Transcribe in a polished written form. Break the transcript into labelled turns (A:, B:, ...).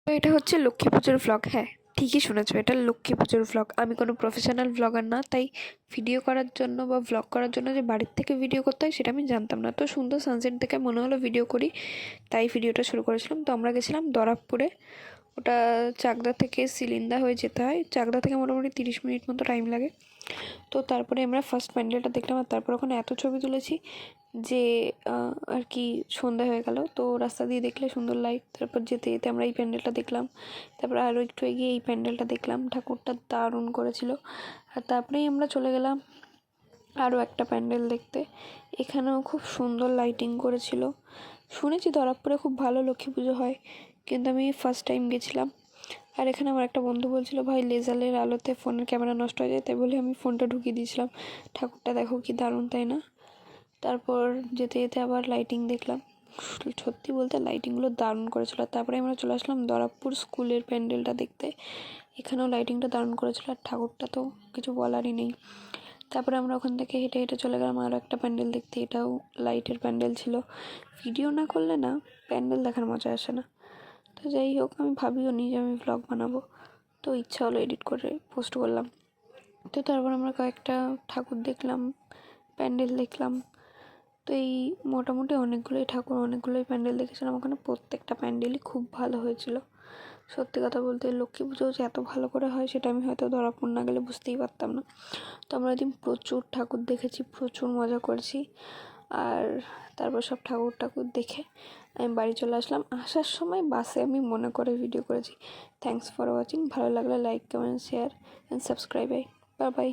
A: তো এটা হচ্ছে লক্ষ্মী পুজোর ভ্লগ। হ্যাঁ, ঠিকই শুনেছো, এটা লক্ষ্মী পুজোর ভ্লগ। আমি কোনো প্রফেশনাল ব্লগার না, তাই ভিডিও করার জন্য বা ভ্লগ করার জন্য যে বাড়ির থেকে ভিডিও করতে হয় সেটা আমি জানতাম না। তো সুন্দর সানসেট দেখে মনে হলো ভিডিও করি, তাই ভিডিওটা শুরু করেছিলাম। তো আমরা গেছিলাম দরাবপুরে। ওটা চাকদা থেকে সিলিন্দা হয়ে যেতে হয়। চাকদা থেকে মোটামুটি 30 মিনিট মতো টাইম লাগে। তো তারপরে আমরা ফার্স্ট প্যান্ডেলটা দেখলাম, আর তারপর ওখানে এত ছবি তুলেছি যে আর কি সন্ধ্যা হয়ে গেল। তো রাস্তা দিয়ে দেখলে সুন্দর লাইট। তারপর যেতে যেতে আমরা এই প্যান্ডেলটা দেখলাম, তারপর আরও একটু এগিয়ে এই প্যান্ডেলটা দেখলাম। ঠাকুরটা দারুণ করেছিল। আর তারপরেই আমরা চলে গেলাম আরও একটা প্যান্ডেল দেখতে। এখানেও খুব সুন্দর লাইটিং করেছিল। শুনেছি দরাবপুরে খুব ভালো লক্ষ্মী পুজো হয়, কিন্তু আমি ফার্স্ট টাইম গেছিলাম। আর এখানে আমার একটা বন্ধু বলছিল, ভাই লেজারের আলোতে ফোনের ক্যামেরা নষ্ট হয়ে যায়, তাই বলে আমি ফোনটা ঢুকিয়ে দিয়েছিলাম। ঠাকুরটা দেখো কি দারুণ, তাই না? তারপর যেতে যেতে আবার লাইটিং দেখলাম। সত্যি বলতে লাইটিংগুলো দারুণ করেছিল। তারপরে আমরা চলে আসলাম দরাবপুর স্কুলের প্যান্ডেলটা দেখতে। এখানেও লাইটিংটা দারুণ করেছিল, আর ঠাকুরটা তো কিছু বলারই নেই। তারপরে আমরা ওখান থেকে হেঁটে হেঁটে চলে গেলাম আরও একটা প্যান্ডেল দেখতে। এটাও লাইটের প্যান্ডেল ছিল। ভিডিও না করলে না প্যান্ডেল দেখার মজা আসে না। তো যাই হোক, আমি ভাবিও নি যে আমি ভ্লগ বানাবো, তো ইচ্ছা হলো এডিট করে পোস্ট করলাম। তো তারপর আমরা কয়েকটা ঠাকুর দেখলাম, প্যান্ডেল দেখলাম। তো এই মোটামুটি অনেকগুলোই ঠাকুর, অনেকগুলোই প্যান্ডেল দেখেছিলাম ওখানে। প্রত্যেকটা প্যান্ডেলই খুব ভালো হয়েছিল। সত্যি কথা বলতে লক্ষ্মী পুজো যে এত ভালো করে হয় সেটা আমি হয়তো দরাবপুর না গেলে বুঝতেই পারতাম না। তো আমরা ওই দিন প্রচুর ঠাকুর দেখেছি, প্রচুর মজা করেছি। আর তারপর সব ঠাকুর ঠাকুর দেখে আমি বাড়ি চলে আসলাম। আসার সময় বাসে আমি মনে করে ভিডিও করেছি। Thanks for watching. ভালো লাগলে like, comment, share and subscribe. Bye bye.